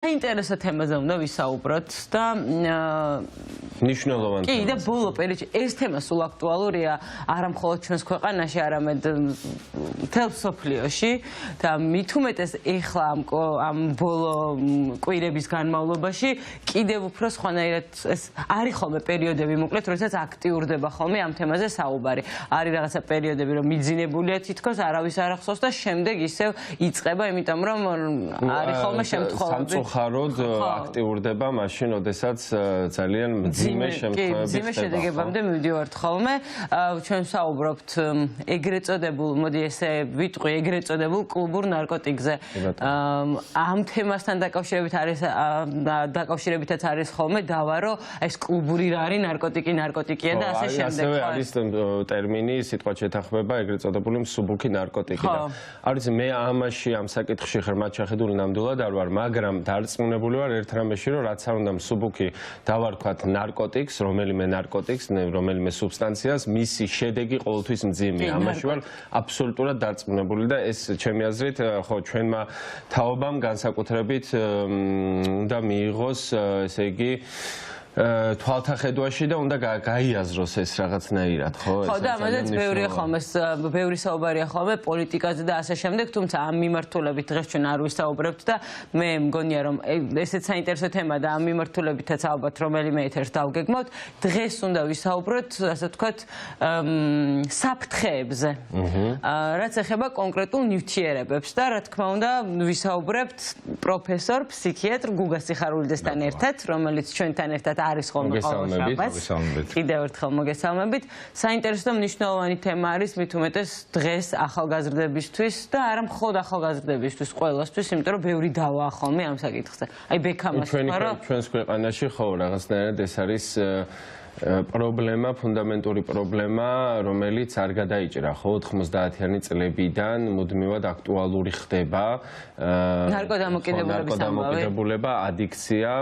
საინტერესო თემაზე უნდა ვისაუბროთ და მნიშვნელოვანი კი და ბოლო პერიოდში ეს თემა სულ აქტუალურია არა მხოლოდ ჩვენს ქვეყანაში, არამედ მთელ მსოფლიოში და მით უმეტეს ეხლა ამ ბოლო კვირების განმავლობაში კიდევ უფრო სხვანაირად ეს არის ხოლმე პერიოდები, მოკლედ, როდესაც აქტიურდება ხოლმე ამ თემაზე საუბარი. არის რაღაცა პერიოდები, რომ მიძინებულია თითქოს, არავის არ ახსოვს და შემდეგ ისევ იწყება, იმიტომ რომ არის ხოლმე შემთხვევები. ხაროდ აქტიურდება მაშინ, როდესაც ძალიან მძიმე შედეგებამდე მივდივართ ხოლმე. ჩვენ ვსაუბრობთ ეგრეთ წოდებულ, მოდი ესე ვიტყვი, ეგრეთ წოდებულ კლუბურ ნარკოტიკზე. ამ თემასთან დაკავშირებითაც არის ხოლმე დავა, რომ ეს კლუბური რა არის, ნარკოტიკია და ასე შემდეგ. ასევე არის ტერმინი, სიტყვა შეთანხმება ეგრეთ წოდებული მსუბუქი ნარკოტიკი და არის მე ამაში ამ საკითხში ღრმად შეხედული ნამდვილად არ ვარ, მაგრამ დარწმუნებული ვარ ერთ რამეში, რომ რაც არ უნდა მსუბუქი დავარქვათ ნარკოტიკს, რომელიმე სუბსტანციას, მისი შედეგი ყოველთვის მძიმეა. ამაში ვარ აბსოლუტურად დარწმუნებული და ეს ჩემი აზრით, ხო, ჩვენმა თაობამ განსაკუთრებით უნდა მიიღოს, ესე იგი თვალთახედვაში და უნდა გაიაზროს ეს რაღაცნაირად, ხო? ხო, და ამაზეც ბევრი საუბარია ხოლმე პოლიტიკაზე და ასე შემდეგ, თუმცა ამ მიმართულებით დღეს ჩვენ არ ვისაუბრებთ და მე მგონია რომ ესეც საინტერესო თემა და ამ მიმართულებითაც ალბათ რომელიმე ეთერს დავგეგმავთ. დღეს უნდა ვისაუბროთ, ასე ვთქვათ, საფრთხეებზე. რაც ეხება კონკრეტულ ნივთიერებებს და რა თქმა უნდა ვისაუბრებთ პროფესორ ფსიქიატრ გუგა სიხარულიძესთან ერთად, რომელიც ჩვენთან ერთად არის ხოლმე ყოველ შაბათს. კიდევ ერთხელ მოგესალმებით. საინტერესო და მნიშვნელოვანი თემა არის მით უმეტეს დღეს ახალგაზრდებისთვის და არა მხოლოდ ახალგაზრდებისთვის, ყველასთვის, იმიტომ რომ ბევრი დავაა ხოლმე ამ საკითხზე. აი ბექამას ვთქვა, ჩვენს ქვეყანაში ხო რაღაცნაირად ეს არის პრობლემა, ფუნდამენტური პრობლემა, რომელიც არ გადაიჭრა, ხო, 90-იანი წლებიდან მუდმივად აქტუალური ხდება. ნარკოდამოკიდებულება, ადიქცია,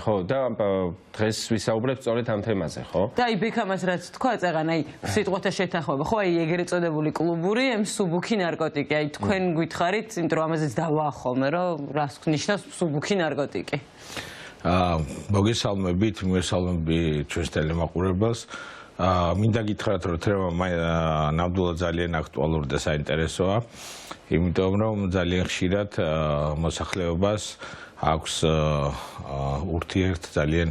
ხო, და დღეს ვისაუბრებთ სწორედ ამ თემაზე, ხო? და აი ბექამას რაც თქვა, წაღან, აი სიტყვათა შეთანხმება, ხო, აი ეგრეთ წოდებული კლუბური მსუბუქი ნარკოტიკი, აი თქვენ გითხარით, იმიტომ რომ ამაზეც დავაა ხოლმე, რომ რას ნიშნავს მსუბუქი ნარკოტიკი? მოგესალმებით ჩვენს ტელემაყურებელს. მინდა გითხრათ, რომ თემა ნამდვილად ძალიან აქტუალური და საინტერესოა, იმიტომ რომ ძალიან ხშირად მოსახლეობას აქვს ურთიერთ ძალიან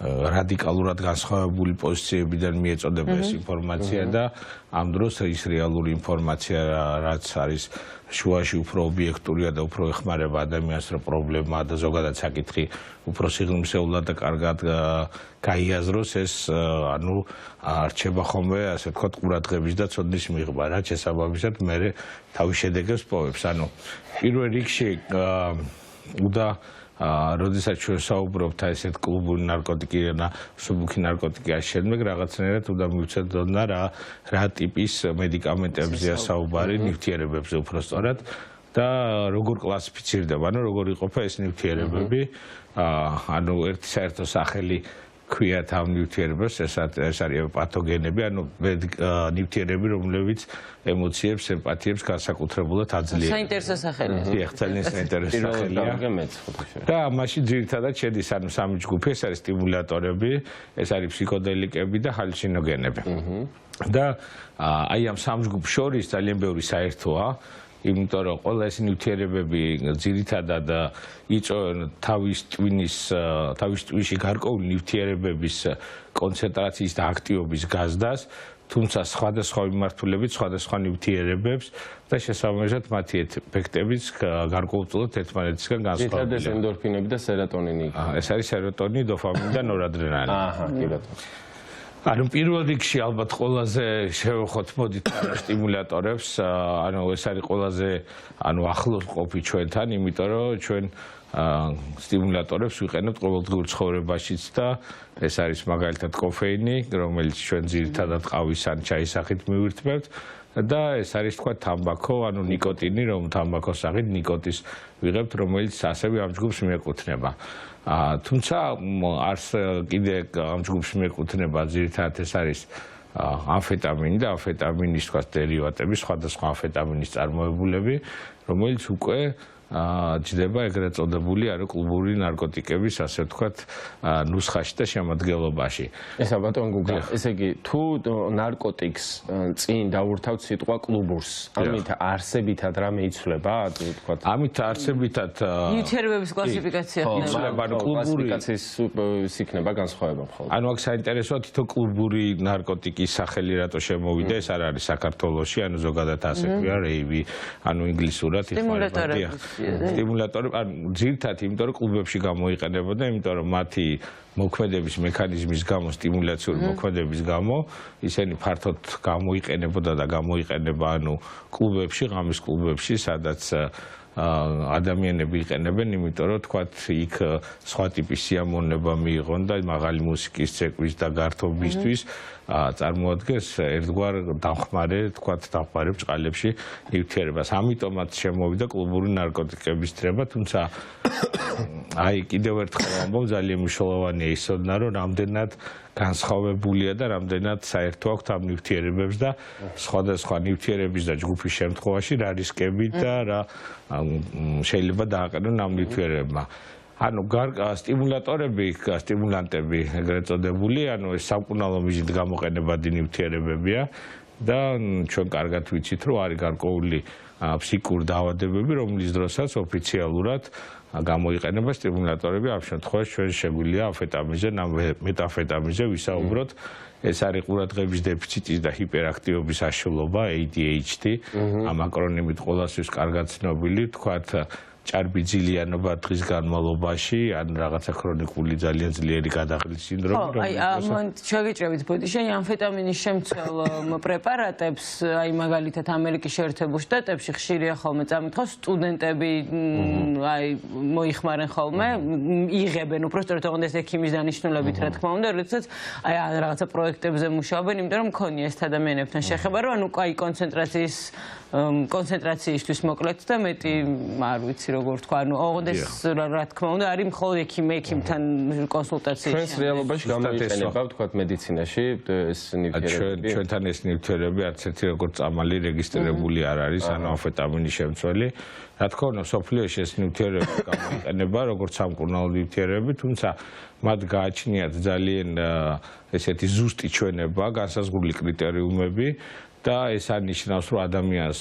რადიკალურად განსხვავებული პოზიციებიდან მიეწოდება ეს ინფორმაცია და ამ დროს ის რეალური ინფორმაცია, რაც არის შუაში უფრო ობიექტურია და უფრო ეხმარება ადამიანს, რომ პრობლემაა და ზოგადად საკითხი უფრო სიღრმისეულად და კარგად გაიაზროს, ეს რჩება ხოლმე, ასე ვთქვათ, ყურადღების და ცოდნის მიღება, რაც შესაბამისად მე თავის შედეგებს პოვებს. პირველ რიგში უნდა როდესაც ჩვენ საუბრობთ ესეთ კლუბური ნარკოტიკი და მსუბუქი ნარკოტიკის შემდეგ რაღაცნაირად უნდა მივცადოთ რა ტიპის მედიკამენტებზეა საუბარი, ნივთიერებებზე უბრალოდ და როგორ კლასიფიცირდება, როგორ იყოფა ეს ნივთიერებები, ერთი საერთო სახელი ქვიათ ამ ნივთიერებებს, ეს არის პათოგენები, ნივთიერები, რომლებიც ემოციებს, ემპათიებს განსაკუთრებულად აძლიერებენ. საინტერესო სახელი. დიახ, ძალიან საინტერესო სახელია. და მაშინ ძირითადად შედის სამი ჯგუფი, ეს არის სტიმულატორები, ეს არის ფსიქოდელიკები და ჰალუცინოგენები. და აი ამ სამ ჯგუფს შორის ძალიან ბევრი საერთოა. იმიტომ რომ ყველა ეს ნივთიერებები ძირითადად იწვევენ თავის ტვინში გარკვეული ნივთიერებების კონცენტრაციის და აქტივობის გაზრდას, თუმცა სხვადასხვა მიმართულებით სხვადასხვა ნივთიერებებს და შესაბამისად მათი ეფექტებიც გარკვეულწილად ერთმანეთისგან განსხვავებულია. ძირითადად ენდორფინები და სეროტონინი. ეს არის სეროტონინი, დოფამინი და ნორადრენალინი. კი ბატონო. პირველ რიგში ალბათ ყველაზე შევეხოთ მოდით სტიმულატორებს, ეს არის ყველაზე ახლოს ყოფი ჩვენთან, იმიტომ რომ ჩვენ სტიმულატორებს ვიყენებთ ყოველდღიურ ცხოვრებაშიც და ეს არის მაგალითად კოფეინი, რომელიც ჩვენ ძირითადად ყავის ან ჩაის სახით მივირთმევთ და ეს არის თქვა თამბაქო, ნიკოტინი, რომ თამბაქოს სახით ნიკოტინს ვიღებთ, რომელიც ასევე ამ ჯგუფს მიეკუთვნება. თუმცა არს კიდე ამ ჯგუფს მიეკუთვნება ძირითადად ეს არის ამფეტამინი და ამფეტამინის თქვა დერივატები, სხვადასხვა ამფეტამინის წარმოებულები, რომელიც უკვე ჯდება ეგრეთ წოდებული კლუბური ნარკოტიკების, ასე ვთქვათ, ნუსხაში და შემადგენლობაში. ესა ბატონ გუგა, ესე იგი, თუ ნარკოტიკს წინ დაურთავთ სიტყვა კლუბურს, ამით არსებითად რამე იცვლება, ვთქვათ? ამით არსებითად ნივთიერებების კლასიფიკაცია იცვლება, კლუბური კლასიფიკაციის იქნება განსხვავება მხოლოდ. ანუ აქ საინტერესოა თვითონ კლუბური ნარკოტიკის სახელი რატო შემოვიდა, ეს არ არის საქართველოში, ანუ ზოგადად ასე ქვია რეივი, ანუ ინგლისურად სტიმულატორები, ანუ ძირითადად იმიტომ რომ კლუბებში გამოიყენებოდა, იმიტომ რომ მათი მოქმედების მექანიზმის გამო, სტიმულაციური მოქმედების გამო, ისინი ფართოდ გამოიყენებოდა და გამოიყენება, ანუ კლუბებში, ღამის კლუბებში, სადაც ადამიანები იყენებენ, იმიტომ რომ თქვათ იქ სხვა ტიპის სიამოვნება მიიღონ და მაღალი მუსიკის ცეკვის და გართობისთვის წარმოადგენს ერთგვარ დამხმარე, თქვათ დამხმარე ბჭყალებში ნივთიერებას. ამიტომაც შემოვიდა კლუბური ნარკოტიკების ცრება, თუმცა აი კიდევ ერთხელ ვამბობ, ძალიან მნიშვნელოვანია ისოდნა, რომ რამდენად განსხვავებულია და რამდენად საერთო აქვს ამ ნივთიერებებს და სხვადასხვა ნივთიერების და ჯგუფის შემთხვევაში რა რისკები და რა შეიძლება დააყენონ ამ ნივთიერებმა. ანუ სტიმულატორები, სტიმულანტები ეგრეთ წოდებული, ანუ ეს სამკურნალო მიზნით გამოყენებადი ნივთიერებებია და ჩვენ კარგად ვიცით, რომ არის გარკვეული ფსიქიკური დაავადებები, რომლის დროსაც ოფიციალურად გამოიყენება სტიმულატორები, ამ შემთხვევაში ჩვენ შეგვიძლია ამფეტამინზე, მეტამფეტამინზე ვისაუბროთ. ეს არის ყურადღების დეფიციტის და ჰიპერაქტივობის აშლილობა, ADHD, ამ აკრონიმით ყველასთვის კარგად ცნობილი, თქვათ ჭარბიძილიანობა დღის განმავლობაში, ან რაღაცა ქრონიკული ძალიან ძლიერი გადაყრილი სინდრომი, შეგეჭრებით ბოდიშენ ამფეტამინის შემცველ პრეპარატებს, აი მაგალითად ამერიკის შეერთებულ შტატებში ხშირია ხოლმე წამითხავს სტუდენტები, აი მოიხმარენ ხოლმე, იღებენ უბრალოდ ოღონდ ეს ექიმის დანიშნულებით, რა თქმა უნდა, როდესაც აი რაღაცა პროექტებზე მუშაობენ, იმიტომ რომ მქონია ეს ადამიანებთან შეხება, რომ ანუ აი კონცენტრაციისთვის მოკლედ და მეტი არ ვიცი როგორ თქვა, ანუ ოღონდ ეს რა თქმა უნდა არის მხოლოდ ექიმთან კონსულტაციაში. ჩვენს რეალობაში გამოიყენება, ვთქვათ, მედიცინაში ეს ნივთიერებები. ჩვენთან ეს ნივთიერებები არც ერთი როგორც წამალი რეგისტრირებული არ არის, ანუ ამფეტამინის შემცველი. რა თქმა უნდა, სოფლიოში ეს ნივთიერებები გამოიყენება როგორც სამკურნალო ნივთიერებები, თუმცა მათ გააჩნიათ ძალიან ესეთი ზუსტი ჩვენება, განსაზღვრული კრიტერიუმები და ეს ანიშნავს, რომ ადამიანს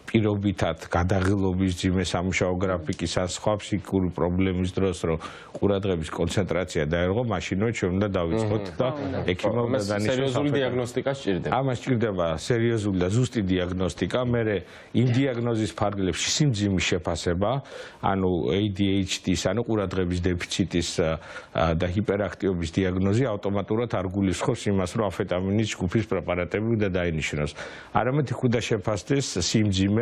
პირობითად გადაღილობის ძიმე სამუშაო გრაფიკის ან სხვა ფსიქიკური პრობლემის დროს, რომ ყურადღების კონცენტრაცია დაერღო, მაშინვე ჩვენ უნდა დავიწყოთ და ექიმმა დანიშნოს. სერიოზული დიაგნოსტიკა სჭირდება. ამას სჭირდება სერიოზული და ზუსტი დიაგნოსტიკა, მერე იმ დიაგნოზის ფარგლებში სიმძიმის შეფასება, ანუ ADHD-ის, ანუ ყურადღების დეფიციტის და ჰიპერაქტივობის დიაგნოზი ავტომატურად არ გულისხმობს იმას, რომ ამფეტამინის ჯგუფის პრეპარატები უნდა დაინიშნოს. არამედ იქ უნდა შეფასდეს სიმძიმე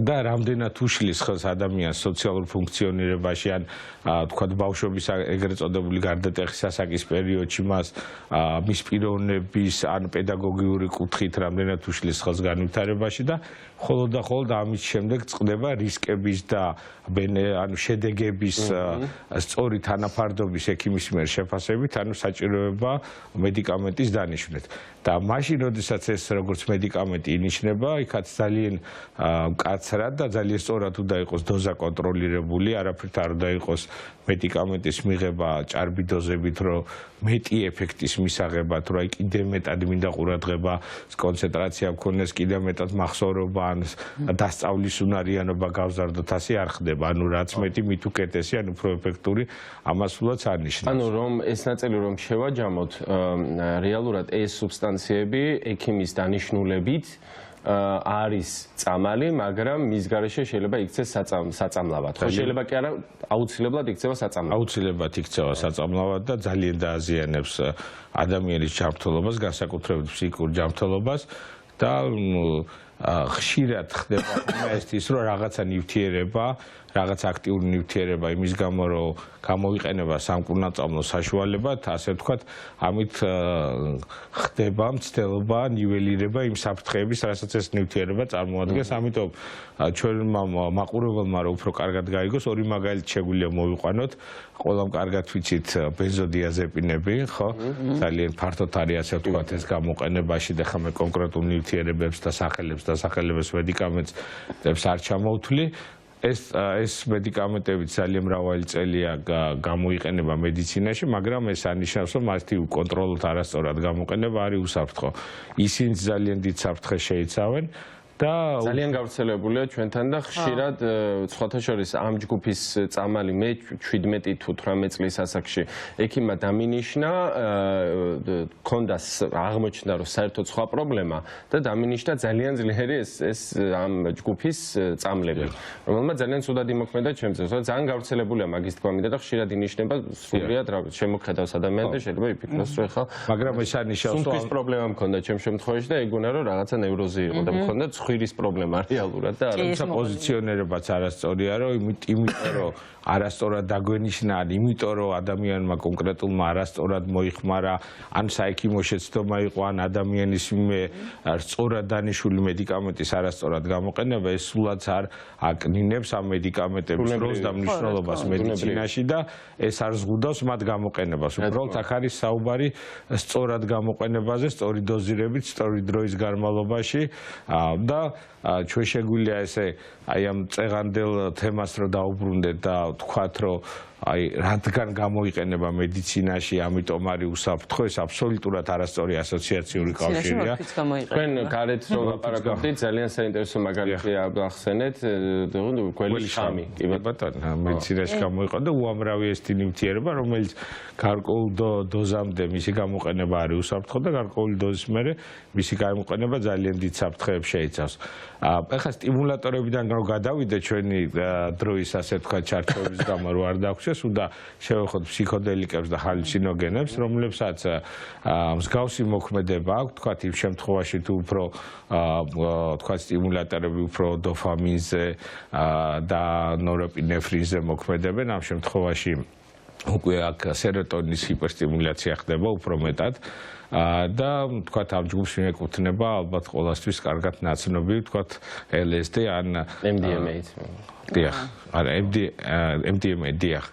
და რამდენად უშლის ხელს ადამიანს სოციალურ ფუნქციონირებაში ან თქვათ ბავშვობის ეგრეთ წოდებული გარდატეხის ასაკის პერიოდში მას მის პიროვნების ან პედაგოგიური კუთხით რამდენად უშლის ხელს განვითარებაში და ხოლო და ამის შემდეგ წყდება რისკების და ანუ შედეგების სწორი თანაფარდობის ექიმის მიერ შეფასებით, ანუ საჭიროება მედიკამენტის დანიშვნით. და მაშინ, როდესაც ეს როგორც მედიკამენტი ინიშნება, იქაც ძალიან მკაცრად და ძალიან სწორად უნდა იყოს დოზა კონტროლირებული, არაფრით არ უნდა იყოს მედიკამენტის მიღება ჭარბი დოზებით, რომ მეტი ეფექტის მისაღებად, რომ აი კიდევ მეტად მინდა ყურადღება, კონცენტრაცია მქონდეს, კიდევ მეტად მახსოვრობა ან დასწავლის უნარიანობა გავზარდოთ, ასე არ ხდება. ანუ რაც მეტი, მით უკეთესი, ან უფრო ეფექტური, ამას სულაც არ ნიშნავს. ანუ რომ ეს ნაწილი რომ შევაჯამოთ, რეალურად ეს სუბსტანციები ექიმის დანიშნულებით არის წამალი, მაგრამ მის გარეშე შეიძლება იქცეს საწამლავად. ხო, შეიძლება კი არა, აუცილებლად იქცევა საწამლავად. აუცილებლად იქცევა საწამლავად და ძალიან დააზიანებს ადამიანის ჯანმრთელობას, განსაკუთრებით ფსიქიკურ ჯანმრთელობას და ხშირად ხდება ის, რომ რაღაცა ნივთიერება, რაღაც აქტიური ნივთიერება იმის გამო, რომ გამოიყენება სამკურნალწამლო საშუალებად, ასე ვთქვათ, ამით ხდება მცდელობა, ნიველირება იმ საფრთხეების, რასაც ეს ნივთიერება წარმოადგენს. ამიტომ ჩვენმა მაყურებელმა რომ უფრო კარგად გაიგოს, ორი მაგალითი შეგვიძლია მოვიყვანოთ. ყველამ კარგად ვიცით ბენზოდიაზეპინები, ხო? ძალიან ფართოდ არის ასე ვთქვათ ეს გამოყენებაში და ხომ კონკრეტულ ნივთიერებებს და სახელებს და სახელების მედიკამენტებს არ ჩამოვთვლი. ეს მედიკამენტები ძალიან მრავალი წელია გამოიყენება მედიცინაში, მაგრამ ეს ანიშნავს, რომ მათი უკონტროლოდ არასწორად გამოყენება არის უსაფრთხო. ისინი ძალიან დიდ საფრთხეს შეიცავენ. ძალიან გავრცელებულია ჩვენთან და ხშირად სხვათა შორის ამ ჯგუფის წამალი მე 17 თუ 18 წლის ასაკში ექიმმა დამინიშნა, ქონდა აღმოჩნდა რომ საერთოდ სხვა პრობლემა და დამინიშნა ძალიან ძლიერი ეს ამ ჯგუფის წამლები, რომელმაც ძალიან ცუდად იმოქმედა ჩემზე. ძალიან გავრცელებულია მაგის თქმამიდა და ხშირად ინიშნება სრულიად შემოხედავს ადამიანს და შეიძლება იფიქროს რომ ეხლა მაგრამ ეს ანიშნავს რომ პრობლემა მქონდა ჩემ შემთხვევაში და ეგონა რომ რაღაცა ნევროზი იყო და მქონდა ხვირის პრობლემა რეალურად და არა პოზიციონერებაც არასწორია რომ იმიტომ რომ არასწორად დაგვენიშნა, იმიტომ რომ ადამიანმა კონკრეტულმა არასწორად მოიხმარა, ან საექიმო შეცდომა იყო, ან ადამიანის სწორად დანიშნული მედიკამენტის არასწორად გამოყენება, ეს სულაც არ აკნინებს ამ მედიკამენტების როლს და მნიშვნელობას მედიცინაში და ეს არ ზღუდავს მათ გამოყენებას. უბრალოდ აქ არის საუბარი სწორად გამოყენებაზე, სწორი დოზირებით, სწორი დროის განმავლობაში და ჩვენ შეგვიძლია ესე აი ამ წეღანდელ თემას რო დაუბრუნდეთ და თქვათ რომ აი რადგან გამოიყენება მედიცინაში, ამიტომ არის უსაფრთხო, ეს აბსოლუტურად არასწორი ასოციაციური კავშირია. თქვენ გარეთ რო ლაპარაკობდით, ძალიან საინტერესო მაგალითი ახსენეთ, გველი შამი. კი ბატონო, მედიცინაში გამოიყო და უამრავი ეს ნივთიერება, რომელიც გარკვეულ დოზამდე მისი გამოყენება არის უსაფრთხო და გარკვეული დოზის მერე მისი გამოყენება ძალიან დიდ საფრთხეებს შეიცავს. ეხლა სტიმულატორებიდან რო გადავიდე ჩვენი დროის ასე თქვა ჩარჩოების გამო რო არ დაგვჩეს და შევეხოთ ფსიქოდელიკებს და ჰალუცინოგენებს, რომლებსაც მსგავსი მოქმედება აქვს, თქვათ იმ შემთხვევაში თუ უფრო თქვათ სტიმულატორები უფრო დოფამინზე და ნორეპინეფრინზე მოქმედებენ, ამ შემთხვევაში უკვე აქ სეროტონის ჰიპერსტიმულაცია ხდება უფრო მეტად. და თქვათ ამ ჯგუფს მიეკუთვნება ალბათ ყოველთვის კარგად ნაცნობი თქვათ LSD ან MDMA. დიახ, არა MDMA დიახ.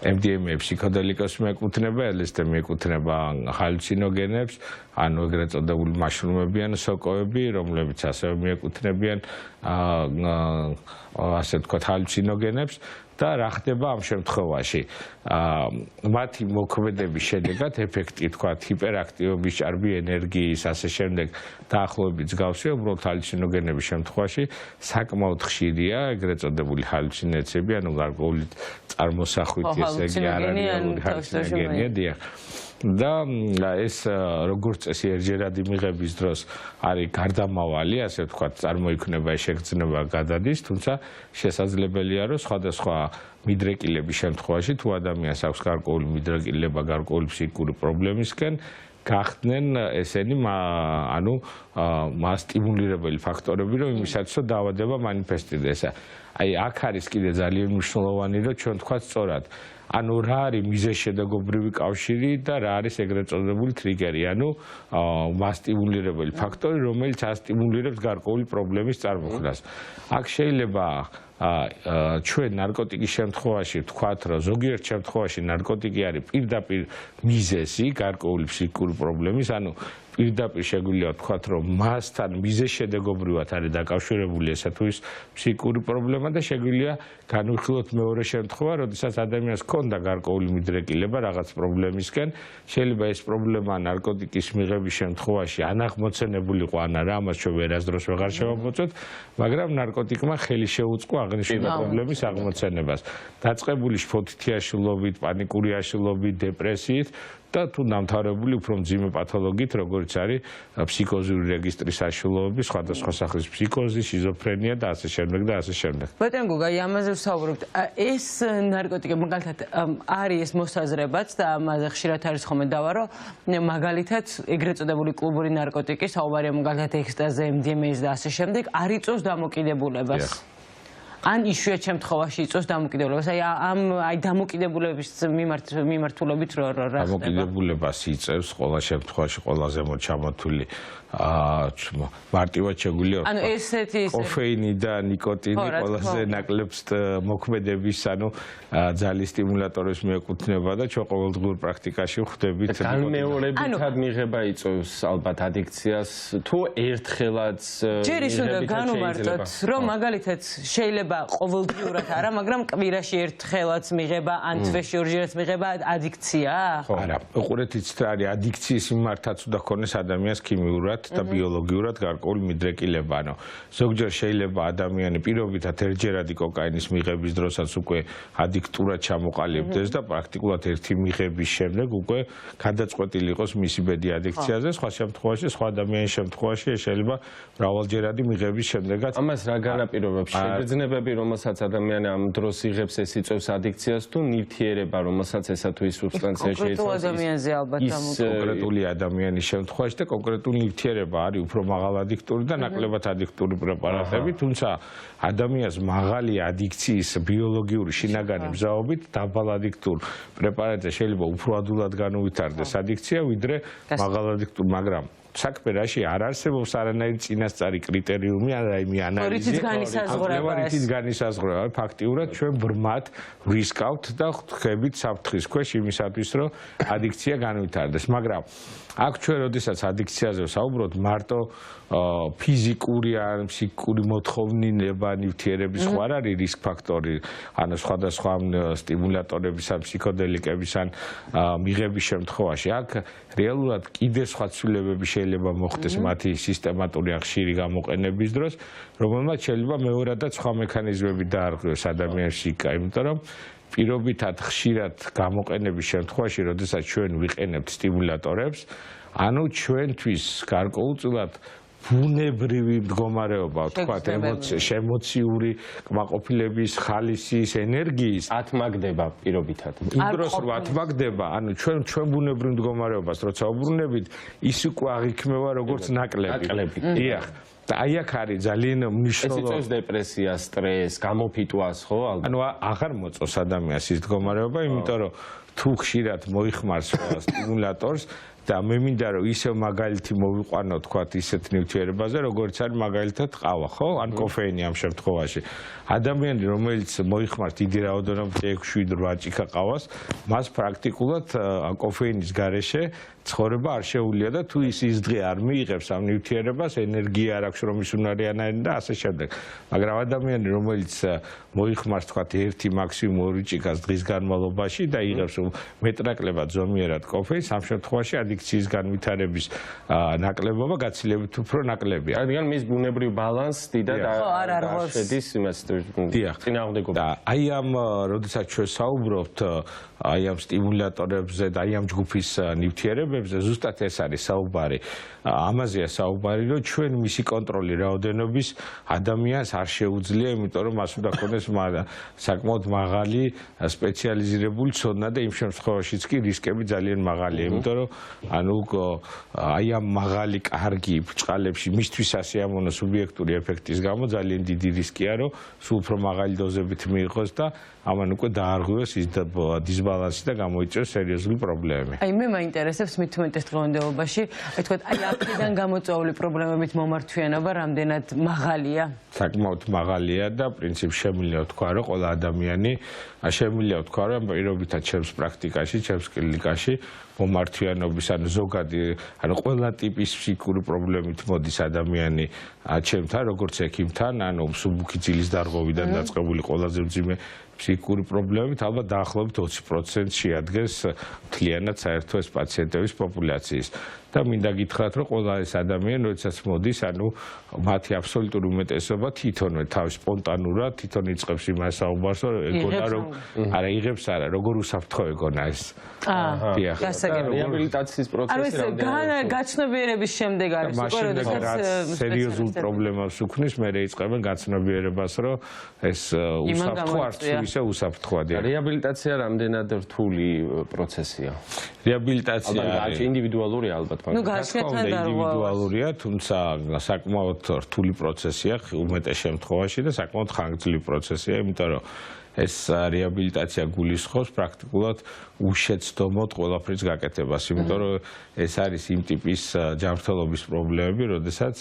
MDMA ფსიქოდელიკოს მიეკუთვნება, LSD მიეკუთვნება ჰალუცინოგენებს, ანუ ეგრეთ წოდებული მაშრუმები ან სოკოები, რომლებიც ასევე მიეკუთვნებიან ასე თქვათ ჰალუცინოგენებს. და რა ხდება ამ შემთხვევაში? მათი მოქმედების შედეგად ეფექტი თქვათ ჰიპერაქტივობის, ჭარბი ენერგიის, ასე შემდეგ დაახლოებით მსგავსია, უბრალოდ ჰალუცინოგენების შემთხვევაში საკმაოდ ხშირია ეგრეთ წოდებული ჰალუცინაციები, ანუ გარკვეული წარმოსახვით ესე იგი არარეალური ჰალუცინოგენია, დიახ. და ეს როგორც წესი ერთჯერადი მიღების დროს არის გარდამავალი, ასე ვთქვათ, წარმოიქმნება შეგრძნება გადადის, თუმცა შესაძლებელია რომ სხვადასხვა მიდრეკილების შემთხვევაში თუ ადამიანს აქვს გარკვეული მიდრეკილება, გარკვეული ფსიქიკური პრობლემისკენ გახდნენ ესენი ანუ მასტიმულირებელი ფაქტორები, რომ იმისათვის რომ დაავადება მანიფესტირდეს. აი აქ არის კიდე ძალიან მნიშვნელოვანი რომ ჩვენ თქვათ სწორად ანუ რა არის მიზეზშედეგობრივი კავშირი და რა არის ეგრეთ წოდებული ტრიგერი, ანუ მასტიმულირებელი ფაქტორი, რომელიც ასტიმულირებს გარკვეული პრობლემის წარმოქმნას. აქ შეიძლება ჩვენ ნარკოტიკის შემთხვევაში ვთქვათ, რომ ზოგიერთ შემთხვევაში ნარკოტიკი არის პირდაპირ მიზეზი გარკვეული ფსიქიკური პრობლემის, ანუ პირდაპირ შეგვიძლია ვთქვათ, რომ მასთან მიზეზშედეგობრივად არის დაკავშირებული ესა თუ ის ფსიქიკური პრობლემა და შეგვიძლია განვიხილოთ მეორე შემთხვევა, როდესაც ადამიანს ჰქონდა გარკვეული მიდრეკილება რაღაც პრობლემისკენ, შეიძლება ეს პრობლემა ნარკოტიკის მიღების შემთხვევაში ან აღმოცენებულიყო, ან არა, ამას ჩვენ ვერასდროს ვეღარ შევამოწმოთ, მაგრამ ნარკოტიკმა ხელი შეუწყო აღნიშნული პრობლემის აღმოცენებას. დაწყებული შფოთითიაშლობით, პანიკური აშლობით, დეპრესიით და თუ დამთავრებული უფრო მძიმე პათოლოგიით, როგორც არის ფსიქოზური რეგისტრის აშლილობები, სხვადასხვა სახის ფსიქოზი, შიზოფრენია და ასე შემდეგ და ასე შემდეგ. ბატონ გოგა, ამაზე ვსაუბრობთ. ეს ნარკოტიკები მაგალითად არის ეს მოსაზრებაც და ამაზე ხშირად არის ხოლმე დავა, რომ მაგალითად ეგრეთ წოდებული კლუბური ნარკოტიკი, საუბარია მაგალითად ექსტაზე, MDMA-ს და ასე შემდეგ, არ იწვევს დამოკიდებულებას. ან იშვიათ შემთხვევაში იწვევს დამოკიდებულებას. აი დამოკიდებულების მიმართულებით რა ხდება? დამოკიდებულებას იწევს ყველა შემთხვევაში ყველაზე მოჩამოთვლილი მარტივად შეგვიძლია ანუ ესეთი კოფეინი და ნიკოტინი ყველაზე ნაკლებს მოქმედების, ანუ ძალის სტიმულატორებს მიეკუთვნება და ჩვენ ყოველდღიურ პრაქტიკაში ვხვდებით. განმეორებითად მიღება იწვევს ალბათ ადიქციას თუ ერთხელაც ჯერ ის უნდა განუმარტოთ, რომ მაგალითად შეიძლება ყოველდღიურად არა, მაგრამ კვირაში ერთხელაც მიღება ან თვეში ორჯერაც მიღება ადიქცია? არა, უყურეთ იცით რა არის ადიქციის მიმართაც უნდა ქონდეს ადამიანს ქიმიურად და ბიოლოგიურად გარკვეული მიდრეკილება, ანუ ზოგჯერ შეიძლება ადამიანი პირობითად ერთჯერადი კოკაინის მიღების დროსაც უკვე ადიქტურად ჩამოყალიბდეს და პრაქტიკულად ერთი მიღების შემდეგ უკვე გადაწყვეტილი იყოს მისი ბედი ადიქციაზე, სხვა შემთხვევაში, სხვა ადამიანის შემთხვევაში შეიძლება მრავალჯერადი მიღების შემდეგაც. ამას რა განაპირობებს? შეგრძნებები, რომელსაც ადამიანი ამ დროს იღებს, ეს იწვევს ადიქციას თუ ნივთიერება, რომელსაც ესა თუ ის სუბსტანცია შეიცავს ადამიანზე ალბათ კონკრეტული ადამიანის შემთხვევაში და კონკრეტული ნივთიერება არის უფრო მაღალადიქტური და ნაკლებად ადიქტური პრეპარატები, თუმცა ადამიანს მაღალი ადიქციის ბიოლოგიური შინაგანი მზაობით დაბალადიქტურ პრეპარატზე შეიძლება უფრო ადვილად განუვითარდეს ადიქცია, ვიდრე მაღალადიქტურ, მაგრამ საქმე რაში არ არსებობს არანაირი წინასწარი კრიტერიუმი, ან რაიმე ანალიზი. რითიც განისაზღვრება. ფაქტიურად ჩვენ ბრმად ვისკავთ და ხდებით საფრთხის ქვეშ იმისათვის, რომ ადიქცია განვითარდეს, მაგრამ აქ ჩვენ როდესაც ადიქციაზე ვსაუბრობთ, მარტო ფიზიკური ან ფსიქიკური მოთხოვნება ნივთიერების ხო არ არის რისკ ფაქტორი, ანუ სხვადასხვა სტიმულატორების ან ფსიქოდელიკების ან მიღების შემთხვევაში. აქ რეალურად კიდე სხვა ცვლილებები შეიძლება მოხდეს მათი სისტემატური ან ხშირი გამოყენების დროს, რომელმაც შეიძლება მეორადაც სხვა მექანიზმები დაარღვევს ადამიანის სიკა, იმიტომ რომ პირობითად ხშირად გამოყენების შემთხვევაში, როდესაც ჩვენ ვიყენებთ სტიმულატორებს, ანუ ჩვენთვის გარკვეულწილად ბუნებრივი მდგომარეობა, თქვათ, ემოციური კმაყოფილების, ხალისის, ენერგიის ათმაგდება პირობითად. იმ დროს რო ათმაგდება, ანუ ჩვენ ბუნებრივ მდგომარეობას როცა ვუბრუნებით, ის უკვე აღიქმება როგორც ნაკლები. დიახ. და აი აქ არის ძალიან მნიშვნელოვანი. ეს იწვევს დეპრესიას, სტრესს, გამოფიტვას, ხო? ანუ აღარ მოწოს ადამიანს ის მდგომარეობა, იმიტომ რომ თუ ხშირად მოიხმარს სტიმულატორს და მე მინდა რომ ისევ მაგალითი მოვიყვანო თქვათ ისეთ ნივთიერებაზე, როგორც არის მაგალითად ყავა, ხო? ან კოფეინი ამ შემთხვევაში. ადამიანი, რომელიც მოიხმარს დიდი რაოდენობით 6-7-8 ჭიქა ყავას, მას პრაქტიკულად კოფეინის გარეშე ცხოვრება არ შეუძლია და თუ ის დღე არ მიიღებს ამ ნივთიერებას, ენერგია არ აქვს რომ ის უნარიანად და ასე შემდეგ. მაგრამ ადამიანი, რომელიც მოიხმარს თქვათ 1 მაქსიმუმ 2 ჭიქას დღის განმავლობაში და იღებს მეტნაკლებად ზომიერად კოფეინს, ამ შემთხვევაში ადიქციის განვითარების ნაკლებობა გაცილებით უფრო ნაკლებია. რადგან მის ბუნებრივ ბალანსს დიდად არ შედის იმას წინააღმდეგობა. და აი ამ როდესაც ჩვენ საუბრობთ აი ამ სტიმულატორებზე და აი ამ ჯგუფის ნივთიერებებზე, ზუსტად ეს არის საუბარი. ამაზეა საუბარი, რომ ჩვენ მისი კონტროლი რაოდენობის ადამიანს არ შეუძლია, იმიტომ რომ მას უნდა ქონდეს საკმაოდ მაღალი სპეციალიზირებული ცოდნა და იმ შემთხვევაშიც კი რისკები ძალიან მაღალია, იმიტომ რომ ანუ აი ამ მაღალი კარგი ბრჭყალებში მისთვის ასე ამონო სუბიექტური ეფექტის გამო ძალიან დიდი რისკია, რომ სულ უფრო მაღალი დოზებით მიიღოს და ამან უკვე დაარღვევს ის დისბალანსი და გამოიწვევს სერიოზული პრობლემები. აი მე მაინტერესებს მithumetes დღევანდელობაში, აი თქვა აი აქედან გამოწვეული პრობლემებით მომართვიანობა რამდენად მაღალია? საკმაოდ მაღალია და პრინციპში შემიძლია ვთქვა, რომ ყველა ადამიანი შემიძლია ვთქვა, რომ პირობითად ჩემს პრაქტიკაში, ჩემს კლინიკაში მომართვიანობის ანუ ზოგადი ანუ ყველა ტიპის ფსიქიკური პრობლემით მოდის ადამიანი ჩემთან, როგორც ექიმთან, ანუ მსუბუქი ძილის დარღვევიდან დაწყებული ყველაზე მძიმე ფსიქიკური პრობლემებით ალბათ დაახლოებით 20% შეადგენს მთლიანად საერთო ეს პაციენტების პოპულაციის. და მინდა გითხრათ, რომ ყველა ეს ადამიანი, როდესაც მოდის, ანუ მათი აბსოლუტური უმეტესობა თვითონვე თავის სპონტანურად თვითონ იწყებს იმას საუბარს, რომ ეგონა რომ არა იღებს არა, როგორ უსაფრთხო ეგონა ეს. დიახ. რეაბილიტაციის პროცესი რამდენად გაჩნობიერების შემდეგ არის უკვე როდესაც სერიოზულ პრობლემას უქმნის, მე იწყებენ გაცნობიერებას, რომ ეს უსაფრთხო არც ისე უსაფრთხოა. რეაბილიტაცია რამდენად რთული პროცესია? რეაბილიტაცია არის ინდივიდუალური ალბათ. ნუ გაჩნიათთან ინდივიდუალურია, თუმცა საკმაოდ რთული პროცესია უმეტეს შემთხვევაში და საკმაოდ ხანგრძლივი პროცესია, იმიტომ რომ ეს რეაბილიტაცია გულისხმობს პრაქტიკულად უშეცდომოდ ყველაფრის გაკეთებას, იმიტომ რომ ეს არის იმ ტიპის ჯანმრთელობის პრობლემები, როდესაც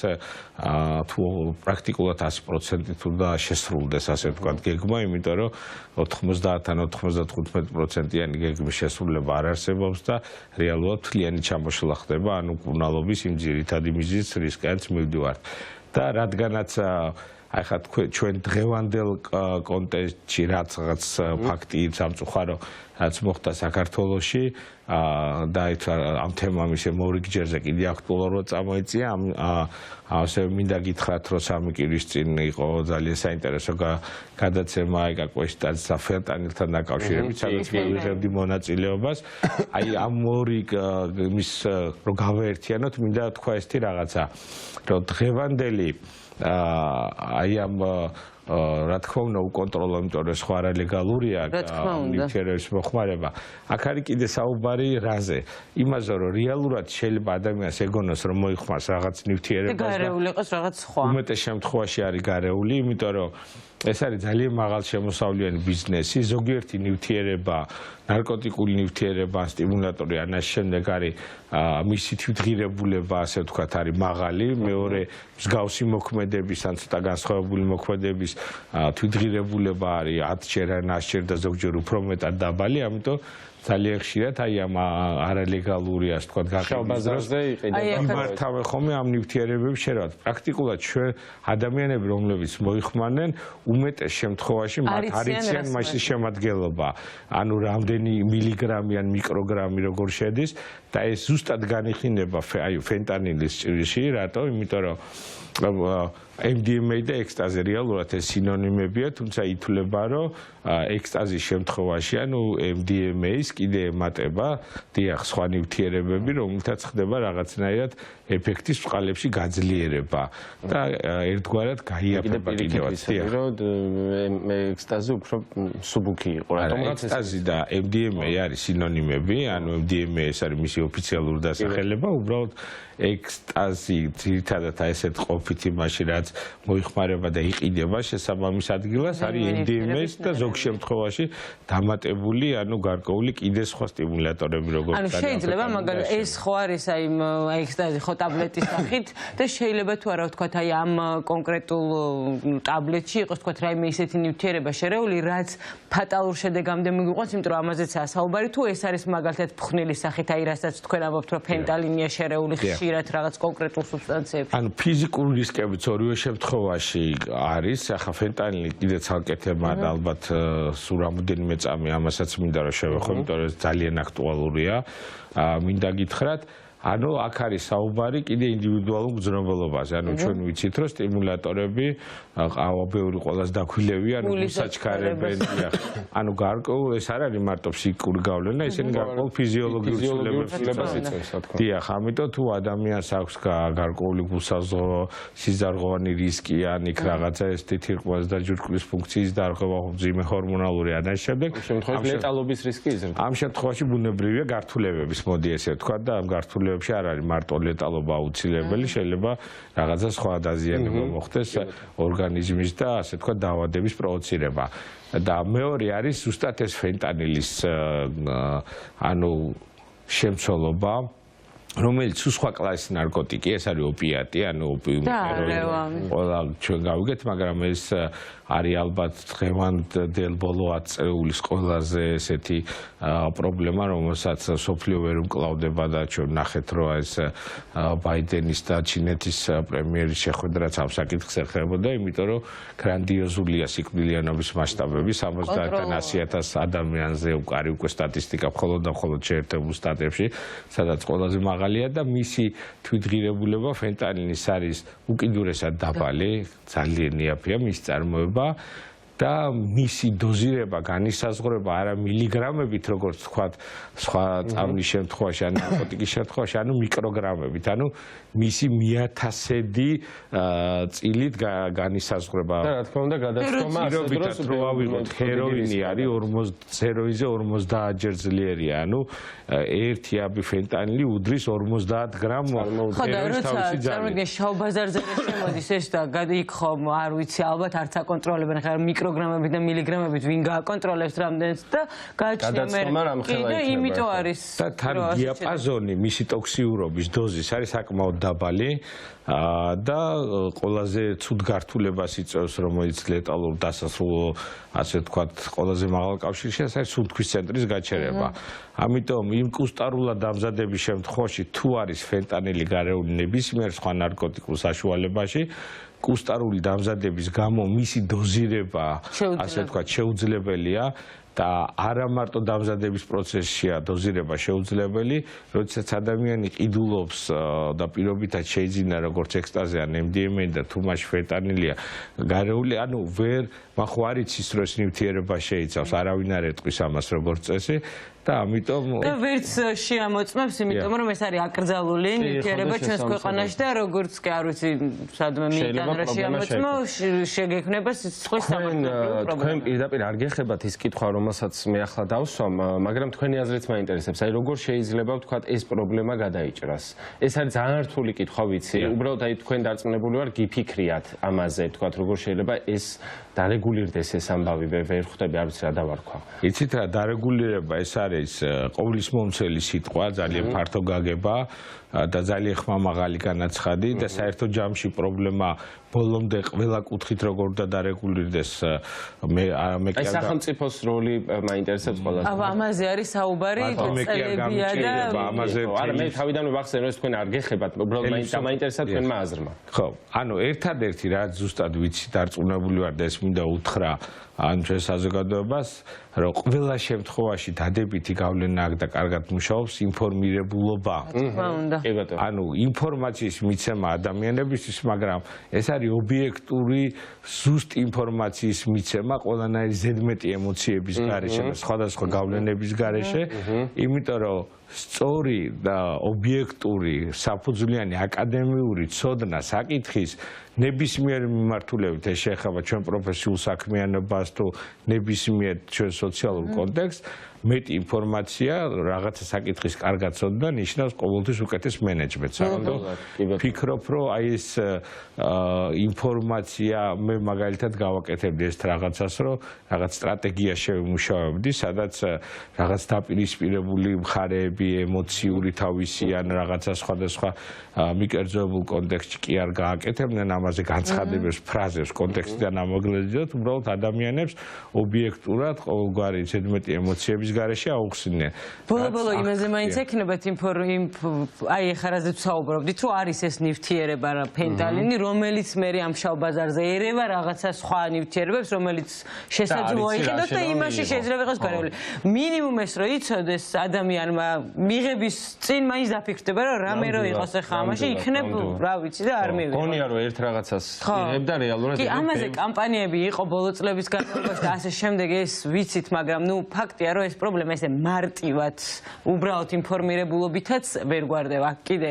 თუ პრაქტიკულად 100% თუ და შესრულდეს, ასე ვთქვათ, გეგმა, იმიტომ რომ 90-ან 95%-იანი გეგმის შესრულება არ არსებობს და რეალურად მთლიანი ჩამოშლა ხდება, ანუ მკურნალობის იმ ძირითადი მიზნის რისკიანს მივდივართ. და რადგანაც ახლა ჩვენ დღევანდელ კონტექსტში რაღაც ფაქტი სამწუხარო რაც მოხდა საქართველოში და ამ თემამ ისე მორიგჯერზე კიდე აქტუალურად წამოიწია ასე მინდა გითხრათ რომ სამი კვირის წინ იყო ძალიან საინტერესო გადაცემა ეკაკვეშტაც და ფენტანილთან დაკავშირებით სადაც მივიღებდი მონაწილეობას აი ამ ორი მის რომ გავაერთიანოთ მინდა თქვა ესეთი რაღაცა რომ დღევანდელი აი ამ რა თქმა უნდა უკონტროლო, იმიტომ რომ სხვა არალეგალურია ნივთიერების მოხმარება. აქ არის კიდე საუბარი რაზე? იმაზე რომ რეალურად შეიძლება ადამიანს ეგონოს რომ მოიხმარს რაღაც ნივთიერებას და გარეული იყოს რაღაც სხვა. უმეტეს შემთხვევაში არის გარეული, იმიტომ რომ ეს არის ძალიან მაღალშემოსავლიანი ბიზნესი, ზოგიერთი ნივთიერება, ნარკოტიკული ნივთიერება, სტიმულატორი, ან ამ შემდეგ არის მისი თვითღირებულება, ასე ვთქვათ, არის მაღალი, მეორე მსგავსი მოქმედების, ან ცოტა განსხვავებული მოქმედების თვითღირებულება არის 10-ჯერ ან 100-ჯერ და ზოგჯერ უფრო მეტად დაბალი, ამიტომ ძალიან ხშირად აი ამ არალეგალური ასე ვთქვათ ბაზარზე იმართავენ ხოლმე ამ ნივთიერებებს შეერად. პრაქტიკულად ჩვენ ადამიანები რომლებიც მოიხმარნენ უმეტეს შემთხვევაში მათ არ იციან მასის შემადგენლობა. ანუ რამდენი მილიგრამი ან მიკროგრამი როგორ შედის და ეს ზუსტად განიხინება აი ფენტანილის ჭირში, რატო? იმიტომ რომ MDMA და ექსტაზი რეალურად ეს სინონიმებია, თუმცა ითვლება, რომ ექსტაზის შემთხვევაში, ანუ MDMA-ს კიდე ემატება დიახ სხვა ნივთიერებები, რომლითაც ხდება რაღაცნაირად ეფექტის წყალებში გაძლიერება და ერთგვარად გაიაფება კიდევაც. დიახ, რომ ექსტაზი უფრო მსუბუქი იყო, რატომღაც ექსტაზი და MDMA არის სინონიმები, ანუ MDMA ეს არის მისი ოფიციალური დასახელება, უბრალოდ ექსტაზი ძირითადად ესეთ ყოფით იმაში რაც მოიხმარება და იყიდება შესაბამის ადგილას არის MDMA-ს და ზოგ შემთხვევაში დამატებული ანუ გარკვეული კიდე სხვა სტიმულატორები როგორც ანუ შეიძლება მაგალითად ეს ხო არის აი ექსტაზი ხო ტაბლეტის სახით და შეიძლება თუ არა ვთქვათ აი ამ კონკრეტულ ტაბლეტში იყოს ვთქვათ რაიმე ისეთი ნივთიერება შერეული რაც ფატალურ შედეგამდე მიგვიყვანს იმიტომ რომ ამაზეცაა საუბარი თუ ეს არის მაგალითად ფხვნილის სახით აი რასაც თქვენ ამბობთ რომ ფენტალინია შერეული ხშირად რაღაც კონკრეტულ სუბსტანციებში ანუ ფიზიკური რისკებიც ორივე შემთხვევაში არის ახლა ფენტანილი კიდე ცალკე თემაა და ალბათ სულ რამოდენიმე წამი ამასაც მინდა რომ შევეხო იმიტომ რომ ძალიან აქტუალურია მინდა გითხრათ ანუ აქ არის საუბარი კიდე ინდივიდუალურ გზნობელობაზე. ანუ ჩვენ ვიცით რომ სტიმულატორები ყავა ბევრი ყველას დაქვილევია, ანუ გულსაჩქარებენ, ანუ გარკვეულ ეს არ არის მარტო ფსიქიკური გავლენა, ისინი გარკვეულ ფიზიოლოგიურ ცვლილებებს იწვევს. დიახ, ამიტომ თუ ადამიანს აქვს გარკვეული გულსაზღვრო, სიზარღვოვანი რისკი, ან იქ რაღაცა ეს თითქმის და ჯირკვლის ფუნქციის დარღვევა, მძიმე ჰორმონალური ან ამ შემდეგ, ამ შემთხვევაში ლეტალობის რისკი იზრდება. ამ შემთხვევაში ბუნებრივია გართულებების, მოდი ესე ვთქვა და ამ გართულებების არ არის მარტო ლეტალობა აუცილებელი, შეიძლება რაღაცა სხვა დაზიანება მოხდეს ორგანიზმის და ასე თქვა დაავადების პროვოცირება. და მეორე არის ზუსტად ეს ფენტანილის ანუ შემცველობა რომელიც სხვა კლასის ნარკოტიკი, ეს არის ოპიატი, ანუ ოპიუმი, ყველა ჩვენ გავიგეთ, მაგრამ ეს არის ალბათ დღევანდელ ბოლო 10 წეულის ყველაზე ესეთი პრობლემა, რომელსაც სოფლიო ვერ უმკლავდება და ჩვენ ნახეთ, რომ ეს ბაიდენის და ჩინეთის პრემიერის შეხვედრაც ამ საკითხს ეხებოდა, იმიტომ რომ გრანდიოზულია სიკვდილიანობის მასშტაბები, 70-დან 100,000 ადამიანზე არის უკვე სტატისტიკა მხოლოდ და მხოლოდ შეერთებულ შტატებში, სადაც ყველაზე მაღალია და მისი თვითღირებულება ფენტანილის არის უკიდურესად დაბალი, ძალიან იაფია მის წარმოება და მისი დოზირება განისაზღვრება არა მილიგრამებით, როგორც თქვა სხვა წამლის შემთხვევაში, ან ნარკოტიკის შემთხვევაში, ანუ მიკროგრამებით, ანუ მისი 1000-დი წილით განისაზღვრება. და რა თქმა უნდა, გადაცემა ასე დროს რო ავიღოთ, ჰეროინი არის 40-ზე 50-ჯერ ძლიერია, ანუ ერთი აბი ფენტანილი უდრის 50 გრამ ჰეროინის თავისი წარმოიდგინე შავ ბაზარზე შემოდის ეს და იქ ხომ არ ვიცი ალბათ არც აკონტროლებენ ხარ მიკროგრამებით და მილიგრამებით ვინ გააკონტროლებს რამდენიც და გააჩნია კიდე იმიტომ არის და თან დიაპაზონი მისი ტოქსიურობის დოზის არის საკმაოდ დაბალი და ყველაზე ცუდ გართულებას იწვევს, რომელიც ლეტალურ დასასრულო, ასე ვთქვათ, ყველაზე მაღალ კავშირში არის სუნთქვის ცენტრის გაჩერება. ამიტომ იმ კუსტარულად დამზადების შემთხვევაში თუ არის ფენტანილი გარეული ნებისმიერ სხვა ნარკოტიკულ საშუალებაში, კუსტარული დამზადების გამო მისი დოზირება, ასე ვთქვათ, შეუძლებელია. და არა მარტო დამზადების პროცესშია დოზირება შეუძლებელი, როდესაც ადამიანი ყიდულობს და პირობითად შეიძინა როგორც ექსტაზი ან MDMA და თუ მაშ ფენტანილია გარეული, ანუ ვერ მახო არ იცის რომ ეს ნივთიერება შეიცავს, არავინ არ ეტყვის ამას როგორც წესი და ამიტომ ვერც შეამოწმებს, იმიტომ რომ ეს არის აკრძალული ნივთიერება ჩვენს ქვეყანაში და როგორც კი არ ვიცი, სადმე მიიტანა რა შეამოწმო, შეგექმნება სიცხლის სამართლებრივი პრობლემა. თქვენ პირდაპირ არ გეხებათ ის კითხვა, რომელსაც მე ახლა დავსვამ, მაგრამ თქვენი აზრით მაინტერესებს. აი როგორ შეიძლება ვთქვათ ეს პრობლემა გადაიჭრას? ეს არის ძალიან რთული კითხვა, ვიცი. უბრალოდ აი თქვენ დარწმუნებული ვარ, გიფიქრიათ ამაზე, ვთქვათ, როგორ შეიძლება ეს დარეგულირდეს ეს ამბავი, ვერ ხვდები, არ ვიცი რა დავარქვა. იცით რა, დარეგულირება ეს არის ყოვლის მომცველი სიტყვა, ძალიან ფართო გაგება და ძალიან ხმამაღალი განაცხადი და საერთო ჯამში პრობლემა ბოლომდე ყველა კუთხით როგორ და დარეგულირდეს მე კი აი სახელმწიფოს როლი მაინტერესებს ყველას. ამაზე არის საუბარი წელებია და ამაზე არა მე თავიდანვე ვახსენე რომ თქვენ არ გეხებათ, უბრალოდ მაინტერესებს თქვენმა აზრმა. ხო, ანუ ერთადერთი რაც ზუსტად ვიცი დარწმუნებული ვარ და ეს მინდა უთხრა ან ჩვენ საზოგადოებას, რომ ყველა შემთხვევაში დადებითი გავლენა აქვს და კარგად მუშაობს ინფორმირებულობა. ანუ ინფორმაციის მიცემა ადამიანებისთვის, მაგრამ ეს არის ობიექტური ზუსტ ინფორმაციის მიცემა ყველანაირი ზედმეტი ემოციების გარეშე და სხვადასხვა გავლენების გარეშე, იმიტომ რომ სწორი და ობიექტური საფუძვლიანი აკადემიური ცოდნა საკითხის ნებისმიერ მიმართულებით ეს შეეხება ჩვენ პროფესიულ საქმიანობას თუ ნებისმიერ ჩვენ სოციალურ კონტექსტს მეტი ინფორმაცია რაღაცა საკითხის კარგად ცოდნა ნიშნავს ყოველთვის უკეთეს მენეჯმენტს. ფიქრობ, რომ აი ეს ინფორმაცია მე მაგალითად გავაკეთებდი ეს რაღაცას, რომ რაღაც სტრატეგია შევიმუშავებდი, სადაც რაღაც დაპირისპირებული მხარეები, ემოციური თავისი ან რაღაცა სხვადასხვა მიკერძოებულ კონტექსტში კი არ გააკეთებდნენ ამაზე განცხადებებს, ფრაზებს კონტექსტიდან ამოგლედით, უბრალოდ ადამიანებს ობიექტურად ყოველგვარი ზედმეტი ემოციების გარეშე აუხსნიან. ბოლო იმაზე მაინც ექნებათ აი ახლა რაზეც ვსაუბრობდით, რომ არის ეს ნივთიერება ფენტანილი, რომელიც მე ამ შავ ბაზარზე ერევა რაღაცა სხვა ნივთიერებებს, რომელიც შესაძლოა იყიდოს და იმაში შეიძლება იყოს გარეული. მინიმუმ ეს რომ იცოდეს ადამიანმა მიღების წინ მაინც დაფიქრდება, რომ რამე რო იყოს ახლა ამაში იქნებ, რა ვიცი და არ მივიღო. გონია რომ ერთ რაღაცას იღებდა რეალურად კი, ამაზე კამპანიები იყო ბოლო წლების განმავლობაში და ასე შემდეგ ეს ვიცით, მაგრამ ნუ ფაქტია რომ ეს პრობლემა ესე მარტივად უბრალოდ ინფორმირებულობითაც ვერ გვარდება. კიდე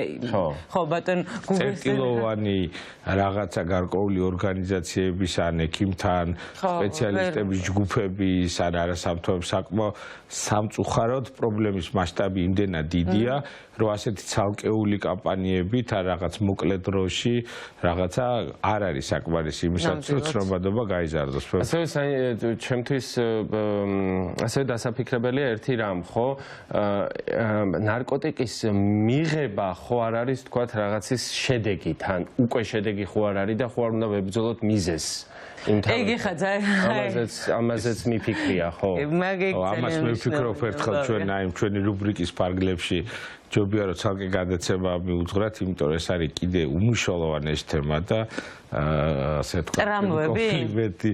ხო ბატონ გუგლოვანი რაღაცა გარკვეული ორგანიზაციების ან ექიმთან სპეციალისტების ჯგუფების ან არასამთავრობო საკმაოდ სამწუხაროდ პრობლემის მასშტაბი იმდენად დიდია, რომ ასეთი ცალკეული კამპანიებით ან რაღაც მოკლე დროში რაღაცა არ არის საკმარისი იმისათვის, რომ ცნობადობა გაიზარდოს. ასევე ჩემთვის ასევე დასაფიქრებელია ერთი რამ, ხო? ნარკოტიკის მიღება ხო არ არის, თქვათ, რაღაცის შედეგი თან. უკვე შედეგი ხო არ არის და ხო არ უნდა ვებრძოლოთ მიზეზს. ეგ ხა ამაზეც მიფიქრია, ხო? ამას მიფიქრობ ერთხელ ჩვენ აი ჩვენი რუბრიკის ფარგლებში ჯობია რომ ცალკე გადაცემა მიუძღვრათ, იმიტომ რომ ეს არის კიდე უმნიშვნელოვანესი ეს თემა და ასე თქვა კონფლიქტი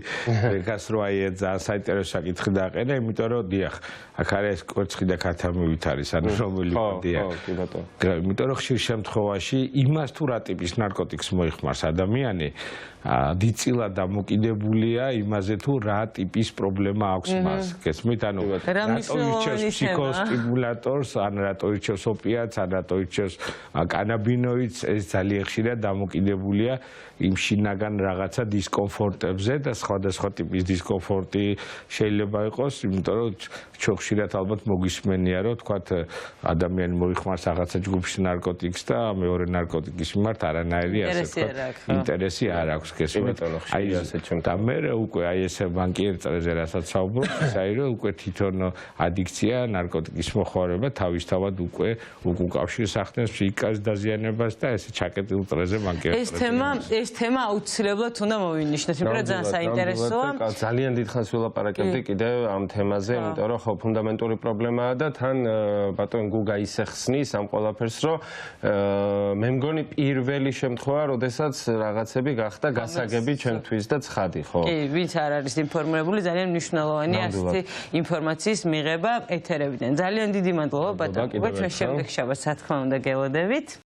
ეგას რო აი ძალიან საინტერესო საკითხი დააყენა, იმიტომ რომ დიახ, აქ არის კვერცხი და ქათამივით არის, ანუ რომელი პატია. იმიტომ რომ ხშირ შემთხვევაში იმას თუ რა ტიპის ნარკოტიკს მოიხმარს ადამიანი, დიდწილად დამოკიდებულია იმაზე თუ რა ტიპის პრობლემა აქვს მას. გესმით, ანუ რატო ირჩევს ფსიქოსტიმულატორს, ან რატო ირჩევს ოპიატს, ანატოიჩოს, კანაბინოიდს, ეს ძალიან ხშირად დამოკიდებულია იმ შინაგან რაღაცა დისკომფორტებზე და სხვადასხვა ტიპის დისკომფორტი შეიძლება იყოს, იმიტომ რომ ჩვენ ხშირად ალბათ მოგვისმენია, რომ თქვათ ადამიანი მოიხმარს რაღაცა ჯგუფის ნარკოტიკს და მეორე ნარკოტიკის მიმართ არანაირი ასე ვთქვათ ინტერესი არ აქვს გესმით. აი ასეთ ჩვენ და მე უკვე აი ესე ბანკიერ წრეზე რასაც საუბრობ, აი რომ უკვე თვითონ ადიქცია ნარკოტიკის მოხმარება თავისთავად უკვე უკავშირს ახდენს ფსიქიკას დაზიანებას და ესე ჩაკეტილ წრეზე ბანკიერ წრეზე. ეს თემა აუცილებლად უნდა მოვინიშნოთ, იმიტომ რომ ძალიან საინტერესოა. ძალიან დიდხანს ვილაპარაკებდი კიდევ ამ თემაზე, იმიტომ რომ ხო ფუნდამენტური პრობლემაა და თან ბატონ გუგა ისე ხსნის ამ ყველაფერს, რომ მე მგონი პირველი შემთხვევა, როდესაც რაღაცები გახდა გასაგები ჩვენთვის და ცხადი, ხო? კი, ვინც არ არის ინფორმირებული, ძალიან მნიშვნელოვანია ასეთი ინფორმაციის მიღება ეთერებიდან. ძალიან დიდი მადლობა ბატონ გუგა, ჩვენ შემდეგ შაბათს რა თქმა უნდა გელოდებით.